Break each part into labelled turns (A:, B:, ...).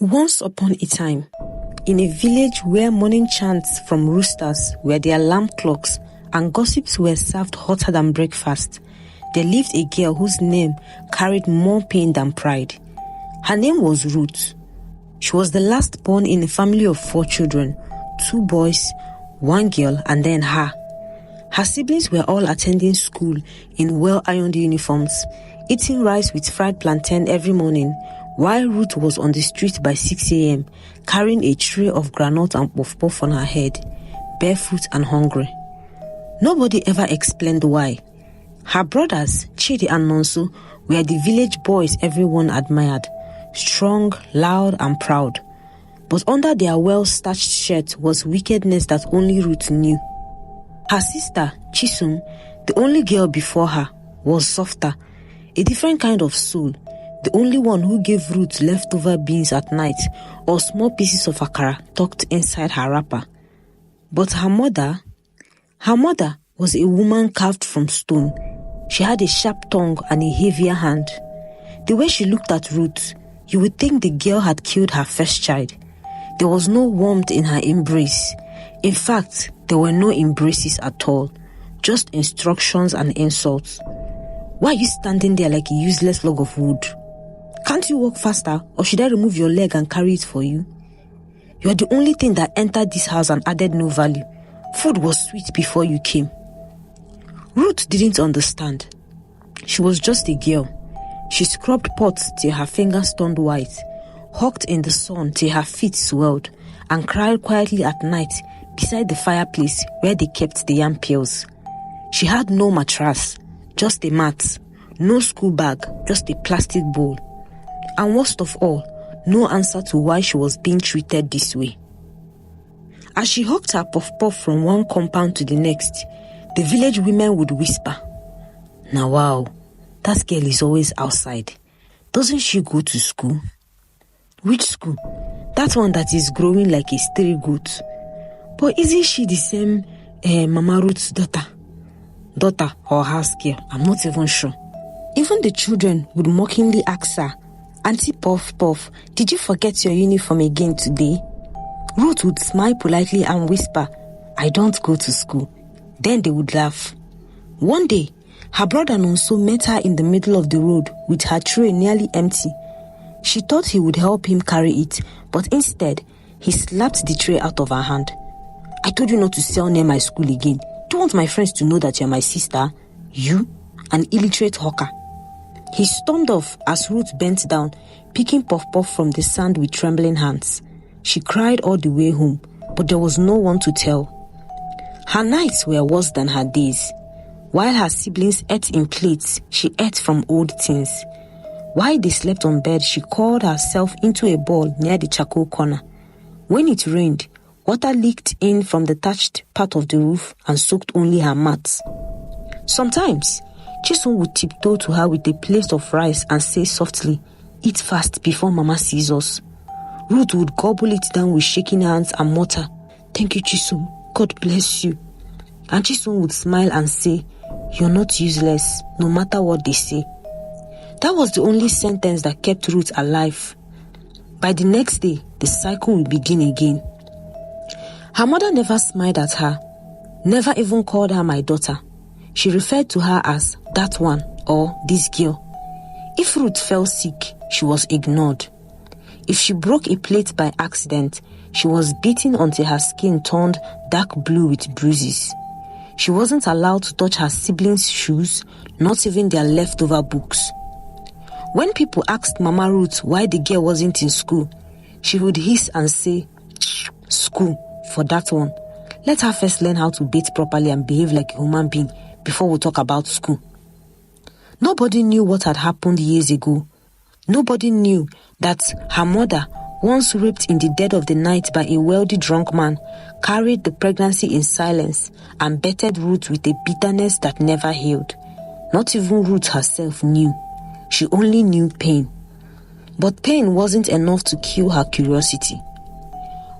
A: Once upon a time, in a village where morning chants from roosters were the alarm clocks and gossips were served hotter than breakfast, there lived a girl whose name carried more pain than pride. Her name was Ruth. She was the last born in a family of 4 children, 2 boys, 1 girl, and then her. Her siblings were all attending school in well-ironed uniforms, eating rice with fried plantain every morning, while Ruth was on the street by 6 a.m., carrying a tray of groundnut and puff-puff on her head, barefoot and hungry. Nobody ever explained why. Her brothers, Chidi and Nonso, were the village boys everyone admired, strong, loud, and proud. But under their well-starched shirt was wickedness that only Ruth knew. Her sister, Chisom, the only girl before her, was softer, a different kind of soul, the only one who gave Ruth leftover beans at night or small pieces of akara tucked inside her wrapper. But her mother was a woman carved from stone. She had a sharp tongue and a heavier hand. The way she looked at Ruth, you would think the girl had killed her first child. There was no warmth in her embrace. In fact, there were no embraces at all, just instructions and insults. Why are you standing there like a useless log of wood? Can't you walk faster, or should I remove your leg and carry it for you? You are the only thing that entered this house and added no value. Food was sweet before you came. Ruth didn't understand. She was just a girl. She scrubbed pots till her fingers turned white, hawked in the sun till her feet swelled, and cried quietly at night beside the fireplace where they kept the yam pails. She had no mattress, just a mat, no school bag, just a plastic bowl. And worst of all, no answer to why she was being treated this way. As she hawked her puff-puff from one compound to the next, the village women would whisper, "Now wow, that girl is always outside. Doesn't she go to school?" "Which school?" "That one that is growing like a stray goat." "But isn't she the same Mama Ruth's daughter?" Daughter or house girl, I'm not even sure. Even the children would mockingly ask her, "Auntie Puff Puff, did you forget your uniform again today?" Ruth would smile politely and whisper, "I don't go to school." Then they would laugh. One day, her brother Nonso met her in the middle of the road with her tray nearly empty. She thought he would help him carry it, but instead, he slapped the tray out of her hand. "I told you not to sell near my school again. Do you want my friends to know that you're my sister? You, an illiterate hawker." He stormed off as Ruth bent down, picking puff-puff from the sand with trembling hands. She cried all the way home, but there was no one to tell. Her nights were worse than her days. While her siblings ate in plates, she ate from old tins. While they slept on bed, she curled herself into a ball near the charcoal corner. When it rained, water leaked in from the thatched part of the roof and soaked only her mats. Sometimes, Chisom would tiptoe to her with a plate of rice and say softly, "Eat fast before Mama sees us." Ruth would gobble it down with shaking hands and mutter, "Thank you, Chisom. God bless you." And Chisom would smile and say, "You're not useless, no matter what they say." That was the only sentence that kept Ruth alive. By the next day, the cycle would begin again. Her mother never smiled at her, never even called her my daughter. She referred to her as that one or this girl. If Ruth fell sick, she was ignored. If she broke a plate by accident, she was beaten until her skin turned dark blue with bruises. She wasn't allowed to touch her siblings' shoes, not even their leftover books. When people asked Mama Ruth why the girl wasn't in school, she would hiss and say, "School, for that one. Let her first learn how to bathe properly and behave like a human being before we talk about school." Nobody knew what had happened years ago. Nobody knew that her mother, once raped in the dead of the night by a wealthy drunk man, carried the pregnancy in silence and bettered Ruth with a bitterness that never healed. Not even Ruth herself knew. She only knew pain. But pain wasn't enough to kill her curiosity.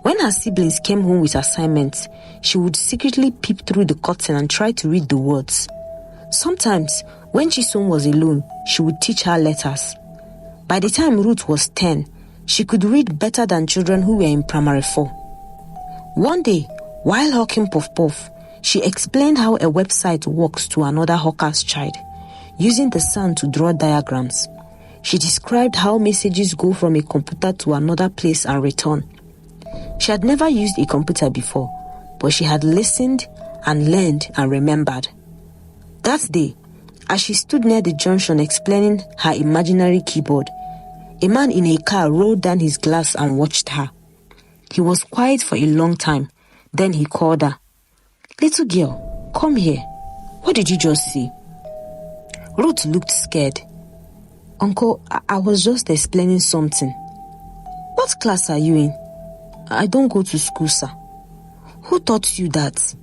A: When her siblings came home with assignments, she would secretly peep through the curtain and try to read the words. Sometimes, when Chisom was alone, she would teach her letters. By the time Ruth was 10, She could read better than children who were in primary 4. One day, while hawking puff puff, she explained how a website works to another hawker's child, using the sand to draw diagrams. She described how messages go from a computer to another place and return. She had never used a computer before, but she had listened and learned and remembered. That day, as she stood near the junction explaining her imaginary keyboard, a man in a car rolled down his glass and watched her. He was quiet for a long time. Then he called her. "Little girl, come here. What did you just see?" Ruth looked scared. "Uncle, I was just explaining something." "What class are you in?" "I don't go to school, sir." "Who taught you that?"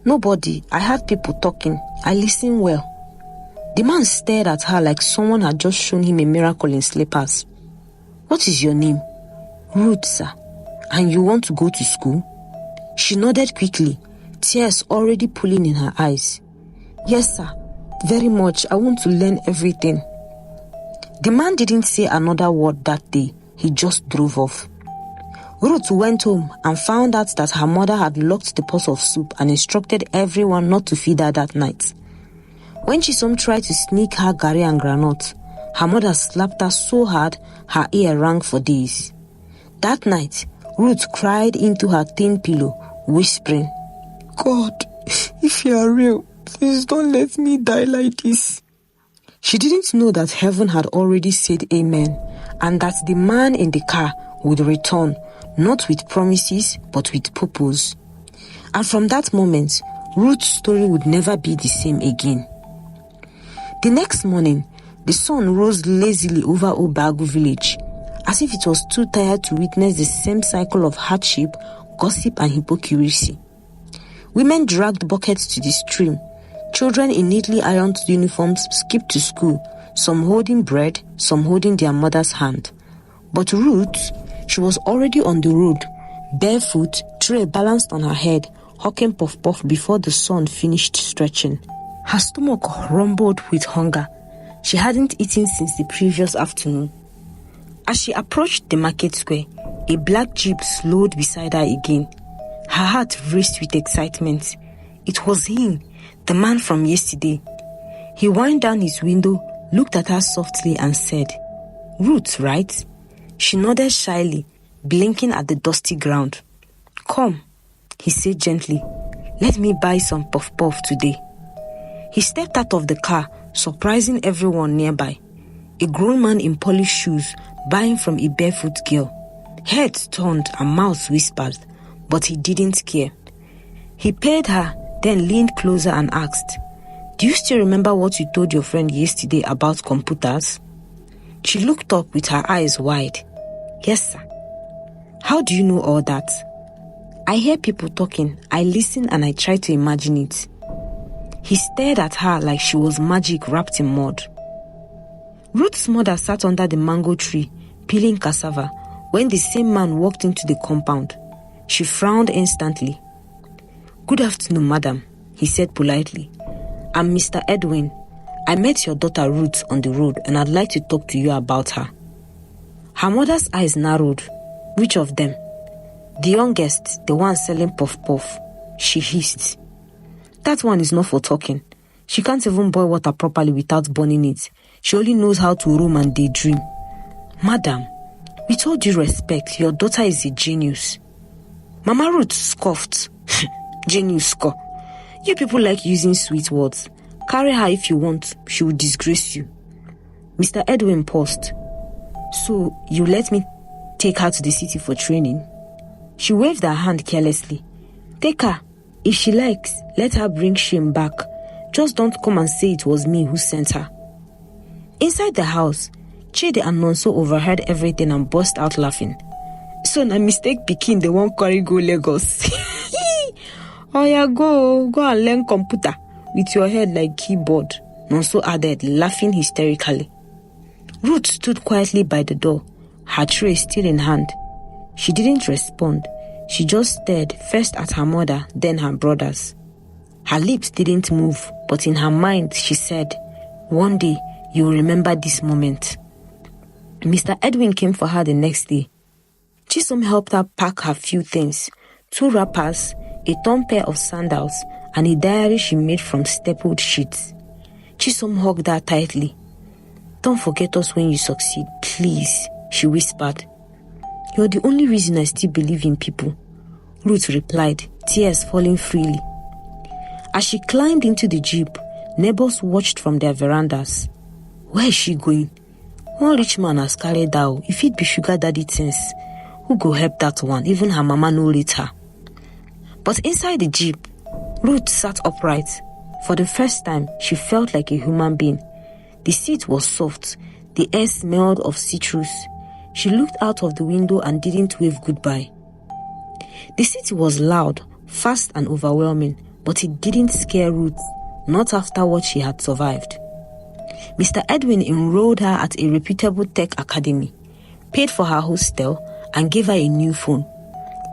A: "Nobody. I heard people talking. I listened well." The man stared at her like someone had just shown him a miracle in slippers. "What is your name?" "Ruth, sir." "And you want to go to school?" She nodded quickly, tears already pooling in her eyes. "Yes, sir. Very much. I want to learn everything." The man didn't say another word that day. He just drove off. Ruth went home and found out that her mother had locked the pot of soup and instructed everyone not to feed her that night. When Chisom tried to sneak her garri and granite, her mother slapped her so hard her ear rang for days. That night, Ruth cried into her thin pillow, whispering, "God, if you are real, please don't let me die like this." She didn't know that heaven had already said amen, and that the man in the car would return, not with promises, but with purpose. And from that moment, Ruth's story would never be the same again. The next morning, the sun rose lazily over Obagu village, as if it was too tired to witness the same cycle of hardship, gossip, and hypocrisy. Women dragged buckets to the stream. Children in neatly ironed uniforms skipped to school, some holding bread, some holding their mother's hand. But Ruth, she was already on the road, barefoot, tray balanced on her head, hawking puff puff before the sun finished stretching. Her stomach rumbled with hunger. She hadn't eaten since the previous afternoon. As she approached the market square, a black jeep slowed beside her again. Her heart raced with excitement. It was him, the man from yesterday. He wound down his window, looked at her softly and said, "Ruth, right?" She nodded shyly, blinking at the dusty ground. "Come," he said gently. "Let me buy some puff puff today." He stepped out of the car, surprising everyone nearby. A grown man in polished shoes buying from a barefoot girl. Heads turned and mouths whispered, but he didn't care. He paid her, then leaned closer and asked, "Do you still remember what you told your friend yesterday about computers?" She looked up with her eyes wide. "Yes, sir." "How do you know all that?" "I hear people talking, I listen and I try to imagine it." He stared at her like she was magic wrapped in mud. Ruth's mother sat under the mango tree, peeling cassava, when the same man walked into the compound. She frowned instantly. "Good afternoon, madam," he said politely. "I'm Mr. Edwin. I met your daughter Ruth on the road and I'd like to talk to you about her." Her mother's eyes narrowed. "Which of them?" "The youngest, the one selling puff puff," she hissed. "That one is not for talking. She can't even boil water properly without burning it. She only knows how to roam and daydream." "Madam, with all due respect, your daughter is a genius." Mama Ruth scoffed. "Genius score. You people like using sweet words. Carry her if you want. She will disgrace you." Mr. Edwin paused. "So, you let me take her to the city for training?" She waved her hand carelessly. "Take her. If she likes, let her bring shame back. Just don't come and say it was me who sent her." Inside the house, Chidi and Nonso overheard everything and burst out laughing. "So na mistake pikin they won't carry go Lagos." "Oh yeah, go and learn computer with your head like keyboard," Nonso added, laughing hysterically. Ruth stood quietly by the door, her tray still in hand. She didn't respond. She just stared first at her mother, then her brothers. Her lips didn't move, but in her mind she said, "One day you will remember this moment." Mr. Edwin came for her the next day. Chisom helped her pack her few things, 2 wrappers, a torn pair of sandals, and a diary she made from stapled sheets. Chisom hugged her tightly. "Don't forget us when you succeed, please," she whispered. "You're the only reason I still believe in people," Ruth replied, tears falling freely. As she climbed into the jeep, neighbors watched from their verandas. "Where is she going? One rich man has carried her. If it be sugar daddy things, who go help that one? Even her mama no rate her." But inside the jeep, Ruth sat upright. For the first time, she felt like a human being. The seat was soft. The air smelled of citrus. She looked out of the window and didn't wave goodbye. The city was loud, fast and overwhelming, but it didn't scare Ruth, not after what she had survived. Mr. Edwin enrolled her at a reputable tech academy, paid for her hostel, and gave her a new phone.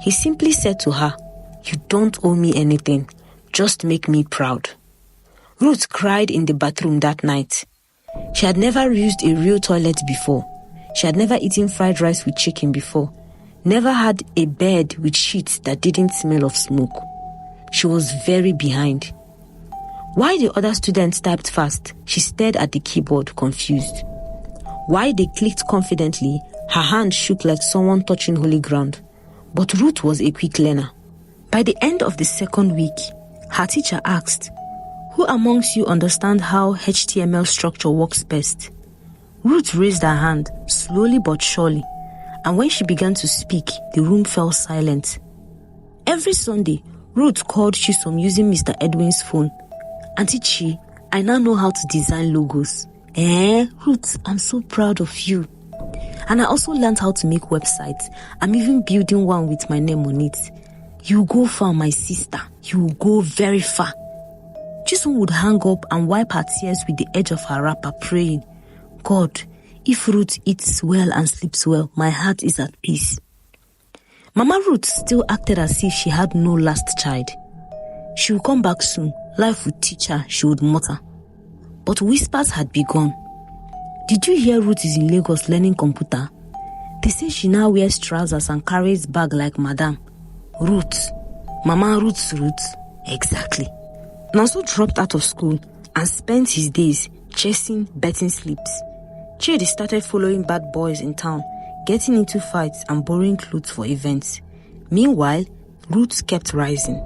A: He simply said to her, "You don't owe me anything, just make me proud." Ruth cried in the bathroom that night. She had never used a real toilet before. She had never eaten fried rice with chicken before. Never had a bed with sheets that didn't smell of smoke. She was very behind. While the other students typed fast, she stared at the keyboard, confused. While they clicked confidently, her hand shook like someone touching holy ground. But Ruth was a quick learner. By the end of the second week, her teacher asked, "Who amongst you understand how HTML structure works best?" Ruth raised her hand, slowly but surely, and when she began to speak, the room fell silent. Every Sunday, Ruth called Chisom using Mr. Edwin's phone. "Auntie Chi, I now know how to design logos." Ruth, I'm so proud of you. "And I also learned how to make websites. I'm even building one with my name on it." "You go far, my sister. You will go very far." Chisom would hang up and wipe her tears with the edge of her wrapper, praying, "God, if Ruth eats well and sleeps well, my heart is at peace." Mama Ruth still acted as if she had no last child. "She will come back soon. Life would teach her," she would mutter. But whispers had begun. "Did you hear Ruth is in Lagos learning computer? They say she now wears trousers and carries bag like Madame." Ruth. Mama Ruth's Ruth. Exactly. Nonso dropped out of school and spent his days chasing betting slips. Chidi started following bad boys in town, getting into fights and borrowing clothes for events. Meanwhile, Ruth kept rising.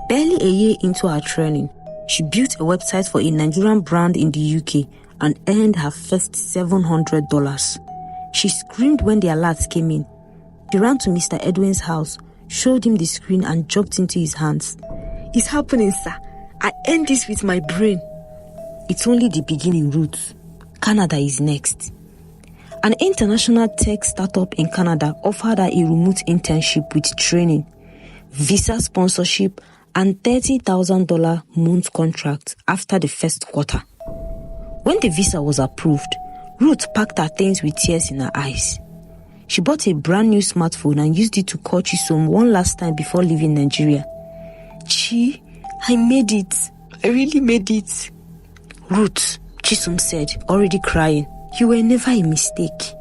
A: Barely a year into her training, she built a website for a Nigerian brand in the UK and earned her first $700. She screamed when the alerts came in. She ran to Mr. Edwin's house, showed him the screen and jumped into his hands. "It's happening, sir. I earned this with my brain." It's only the beginning, Ruth. Canada is next. An international tech startup in Canada offered her a remote internship with training, visa sponsorship, and $30,000 month contract after the first quarter. When the visa was approved, Ruth packed her things with tears in her eyes. She bought a brand new smartphone and used it to call Chisom one last time before leaving Nigeria. "Chi, I made it. I really made it." "Ruth," Chisom said, already crying, "you were never a mistake."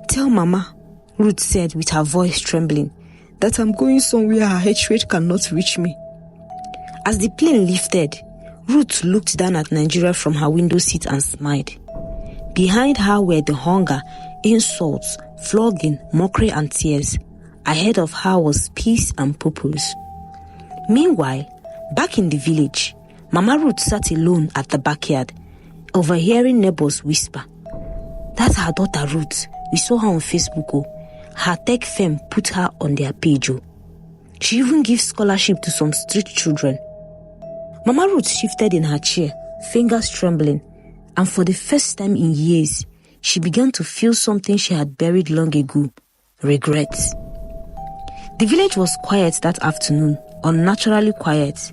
A: "Tell Mama," Ruth said with her voice trembling, "that I'm going somewhere her hatred cannot reach me." As the plane lifted, Ruth looked down at Nigeria from her window seat and smiled. Behind her were the hunger, insults, flogging, mockery and tears. Ahead of her was peace and purpose. Meanwhile, back in the village, Mama Ruth sat alone at the backyard, overhearing neighbors whisper. "That's her daughter Ruth. We saw her on Facebook. Oh. Her tech firm put her on their page. Oh. She even gives scholarship to some street children." Mama Ruth shifted in her chair, fingers trembling, and for the first time in years, she began to feel something she had buried long ago, regret. The village was quiet that afternoon, unnaturally quiet.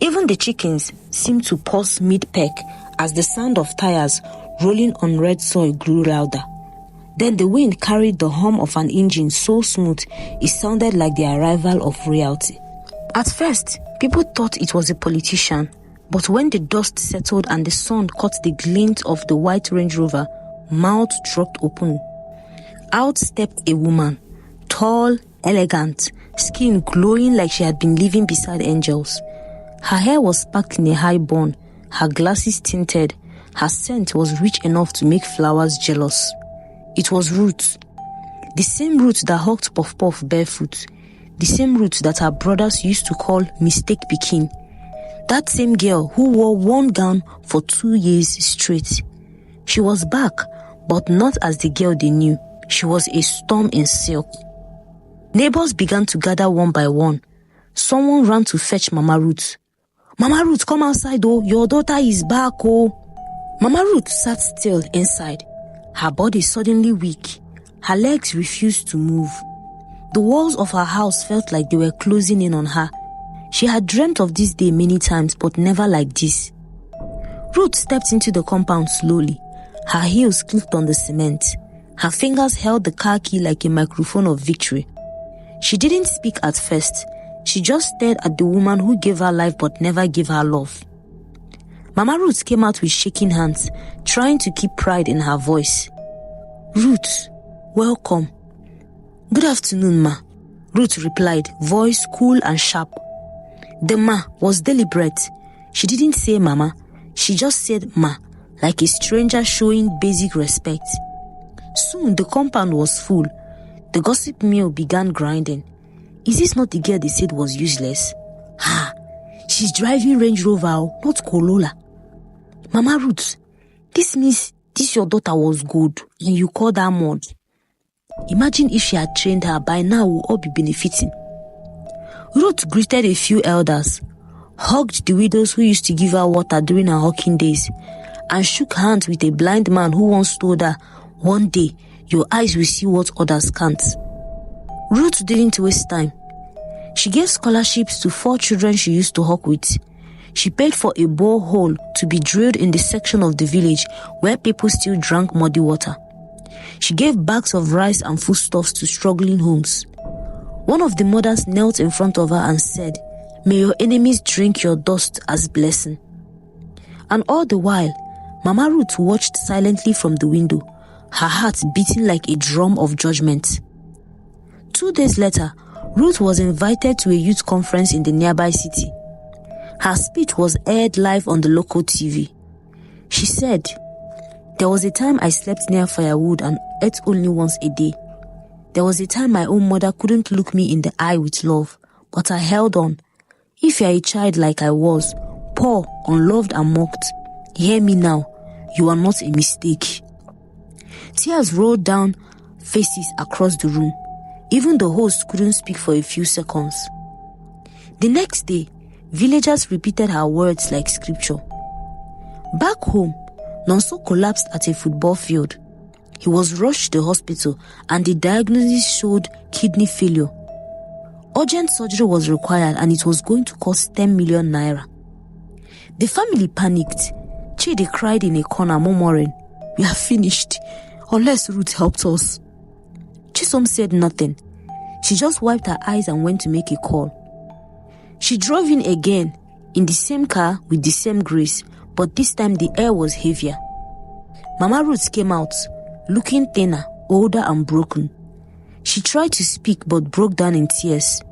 A: Even the chickens seemed to pause mid-peck as the sound of tires rolling on red soil grew louder. Then the wind carried the hum of an engine so smooth it sounded like the arrival of royalty. At first, people thought it was a politician, but when the dust settled and the sun caught the glint of the white Range Rover, mouth dropped open. Out stepped a woman, tall, elegant, skin glowing like she had been living beside angels. Her hair was packed in a high bun, her glasses tinted, her scent was rich enough to make flowers jealous. It was Ruth. The same Ruth that hugged Puff Puff barefoot. The same Ruth that her brothers used to call Mistake Pikin. That same girl who wore one gown for 2 years straight. She was back, but not as the girl they knew. She was a storm in silk. Neighbors began to gather one by one. Someone ran to fetch Mama Ruth. Mama Ruth, come outside, oh, your daughter is back, oh. Mama Ruth sat still inside, her body suddenly weak. Her legs refused to move. The walls of her house felt like they were closing in on her. She had dreamt of this day many times, but never like this. Ruth stepped into the compound slowly. Her heels clicked on the cement. Her fingers held the car key like a microphone of victory. She didn't speak at first. She just stared at the woman who gave her life but never gave her love. Mama Ruth came out with shaking hands, trying to keep pride in her voice. Ruth, welcome. Good afternoon, ma. Ruth replied, voice cool and sharp. The ma was deliberate. She didn't say mama. She just said ma, like a stranger showing basic respect. Soon the compound was full. The gossip mill began grinding. Is this not the girl they said was useless? Ha! She's driving Range Rover, not Corolla. Mama Ruth, this means this your daughter was good and you called her mud. Imagine if she had trained her, by now we'll all be benefiting. Ruth greeted a few elders, hugged the widows who used to give her water during her hawking days, and shook hands with a blind man who once told her, one day your eyes will see what others can't. Ruth didn't waste time. She gave scholarships to 4 children she used to hawk with. She paid for a borehole to be drilled in the section of the village where people still drank muddy water. She gave bags of rice and foodstuffs to struggling homes. One of the mothers knelt in front of her and said, may your enemies drink your dust as blessing. And all the while, Mama Ruth watched silently from the window, her heart beating like a drum of judgment. 2 days later, Ruth was invited to a youth conference in the nearby city. Her speech was aired live on the local TV. She said, there was a time I slept near firewood and ate only once a day. There was a time my own mother couldn't look me in the eye with love, but I held on. If you are a child like I was, poor, unloved and mocked, hear me now, you are not a mistake. Tears rolled down faces across the room. Even the host couldn't speak for a few seconds. The next day, villagers repeated her words like scripture. Back home, Nonso collapsed at a football field. He was rushed to the hospital and the diagnosis showed kidney failure. Urgent surgery was required and it was going to cost 10 million naira. The family panicked. Chidi cried in a corner, murmuring, we are finished, unless Ruth helped us. Chisom said nothing. She just wiped her eyes and went to make a call. She drove in again, in the same car with the same grace, but this time the air was heavier. Mama Ruth came out, looking thinner, older and broken. She tried to speak but broke down in tears.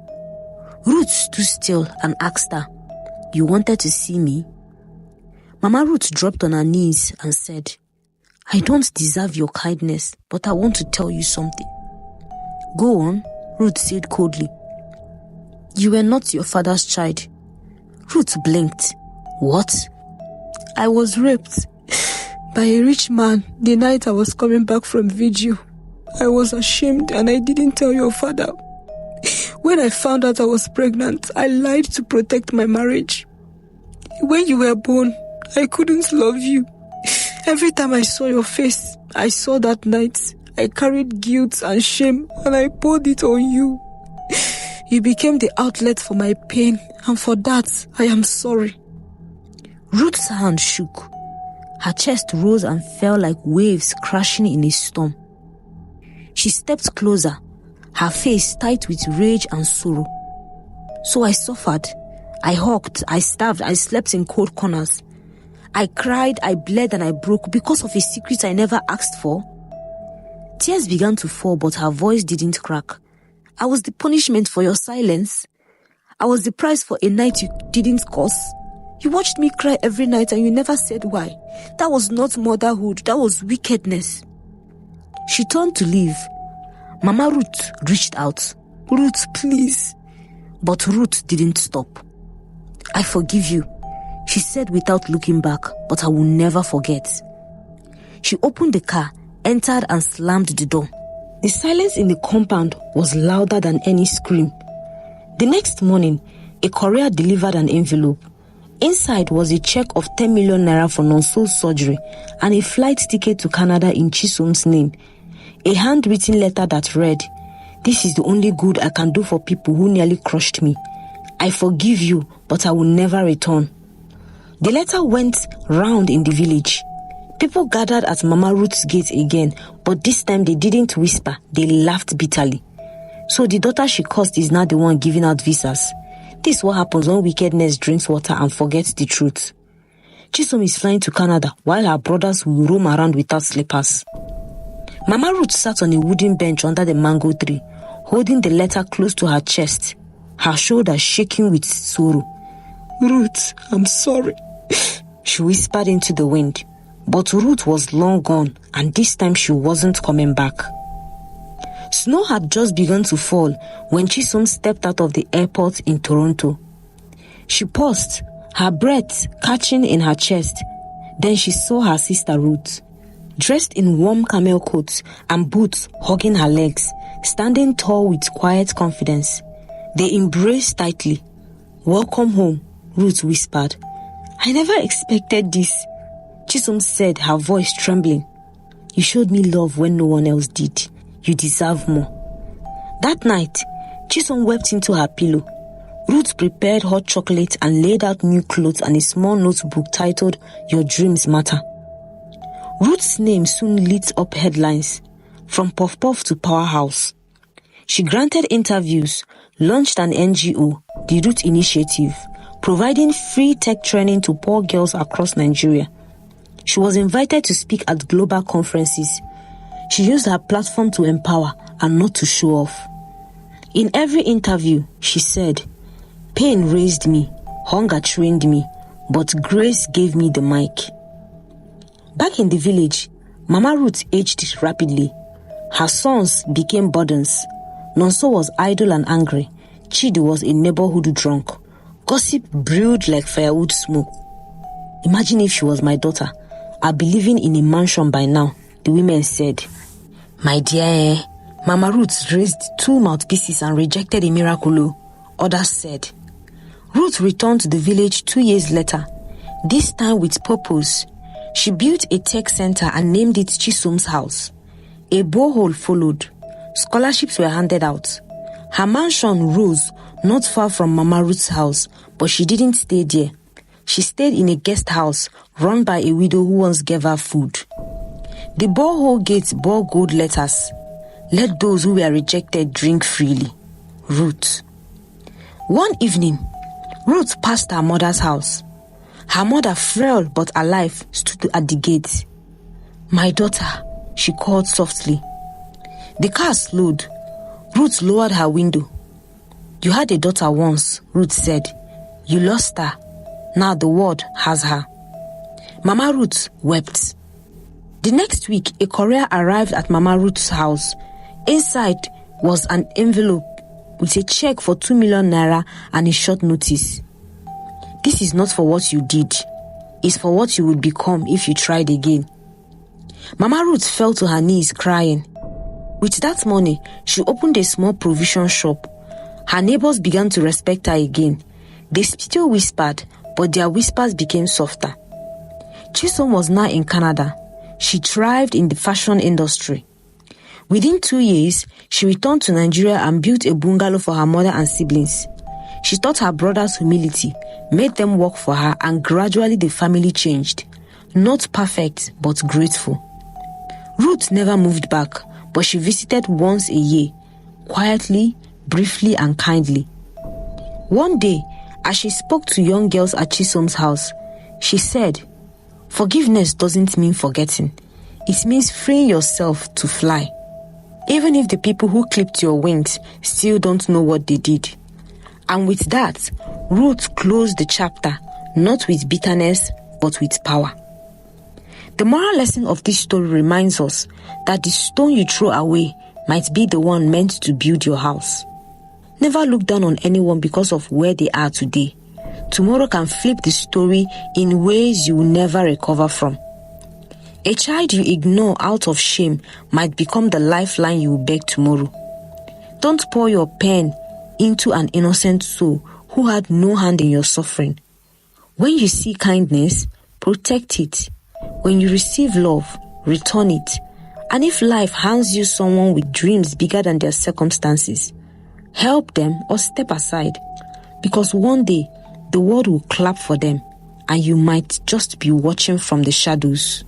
A: Ruth stood still and asked her, you wanted to see me? Mama Ruth dropped on her knees and said, I don't deserve your kindness, but I want to tell you something. Go on, Ruth said coldly. You were not your father's child. Ruth blinked. What? I was raped by a rich man the night I was coming back from vigil. I was ashamed and I didn't tell your father. When I found out I was pregnant, I lied to protect my marriage. When you were born, I couldn't love you. Every time I saw your face, I saw that night, I carried guilt and shame and I poured it on you. You became the outlet for my pain, and for that, I am sorry. Ruth's hand shook. Her chest rose and fell like waves crashing in a storm. She stepped closer, her face tight with rage and sorrow. So I suffered. I hawked, I starved, I slept in cold corners. I cried, I bled, and I broke because of a secret I never asked for. Tears began to fall, but her voice didn't crack. I was the punishment for your silence. I was the price for a night you didn't curse. You watched me cry every night and you never said why. That was not motherhood, that was wickedness. She turned to leave. Mama Ruth reached out. Ruth, please. But Ruth didn't stop. I forgive you, she said without looking back, but I will never forget. She opened the car, entered and slammed the door. The silence in the compound was louder than any scream. The next morning, a courier delivered an envelope. Inside was a check of 10 million naira for Nonso surgery and a flight ticket to Canada in Chisom's name. A handwritten letter that read, "This is the only good I can do for people who nearly crushed me. I forgive you, but I will never return." The letter went round in the village. People gathered at Mama Ruth's gate again, but this time they didn't whisper, they laughed bitterly. So the daughter she cursed is now the one giving out visas. This is what happens when wickedness drinks water and forgets the truth. Chisom is flying to Canada while her brothers will roam around without slippers. Mama Ruth sat on a wooden bench under the mango tree, holding the letter close to her chest, her shoulders shaking with sorrow. "Ruth, I'm sorry," she whispered into the wind. But Ruth was long gone, and this time she wasn't coming back. Snow had just begun to fall when Chisom stepped out of the airport in Toronto. She paused, her breath catching in her chest. Then she saw her sister Ruth, dressed in warm camel coats and boots hugging her legs, standing tall with quiet confidence. They embraced tightly. "Welcome home," Ruth whispered. "I never expected this," Chisom said, her voice trembling. "You showed me love when no one else did. You deserve more." That night, Chisom wept into her pillow. Ruth prepared hot chocolate and laid out new clothes and a small notebook titled, "Your Dreams Matter." Ruth's name soon lit up headlines, from Puff Puff to Powerhouse. She granted interviews, launched an NGO, the Ruth Initiative, providing free tech training to poor girls across Nigeria. She was invited to speak at global conferences. She used her platform to empower and not to show off. In every interview, she said, "Pain raised me, hunger trained me, but grace gave me the mic." Back in the village, Mama Ruth aged rapidly. Her sons became burdens. Nonso was idle and angry. Chidi was a neighborhood drunk. Gossip brewed like firewood smoke. "Imagine if she was my daughter. I'd be living in a mansion by now," the women said. "My dear, Mama Ruth raised 2 mouthpieces and rejected a miracle," others said. Ruth returned to the village 2 years later, this time with purpose. She built a tech center and named it Chisom's House. A borehole followed. Scholarships were handed out. Her mansion rose not far from Mama Ruth's house, but she didn't stay there. She stayed in a guest house run by a widow who once gave her food. The borehole gates bore gold letters. "Let those who were rejected drink freely. Ruth." One evening, Ruth passed her mother's house. Her mother, frail but alive, stood at the gate. "My daughter," she called softly. The car slowed. Ruth lowered her window. "You had a daughter once," Ruth said. "You lost her. Now the world has her." Mama Ruth wept. The next week, a courier arrived at Mama Ruth's house. Inside was an envelope with a check for 2 million naira and a short notice. "This is not for what you did. It's for what you would become if you tried again." Mama Ruth fell to her knees crying. With that money, she opened a small provision shop. Her neighbors began to respect her again. They still whispered, but their whispers became softer. Chisom was now in Canada. She thrived in the fashion industry. Within 2 years, she returned to Nigeria and built a bungalow for her mother and siblings. She taught her brothers humility, made them work for her, and gradually the family changed. Not perfect, but grateful. Ruth never moved back, but she visited once a year, quietly, briefly, and kindly. One day, as she spoke to young girls at Chisom's house, she said, Forgiveness doesn't mean forgetting. It means freeing yourself to fly. Even if the people who clipped your wings still don't know what they did. And with that, Ruth closed the chapter, not with bitterness, but with power. The moral lesson of this story reminds us that the stone you throw away might be the one meant to build your house. Never look down on anyone because of where they are today. Tomorrow can flip the story in ways you will never recover from. A child you ignore out of shame might become the lifeline you will beg tomorrow. Don't pour your pain into an innocent soul who had no hand in your suffering. When you see kindness, protect it. When you receive love, return it. And if life hands you someone with dreams bigger than their circumstances, help them or step aside. Because one day, the world will clap for them and you might just be watching from the shadows.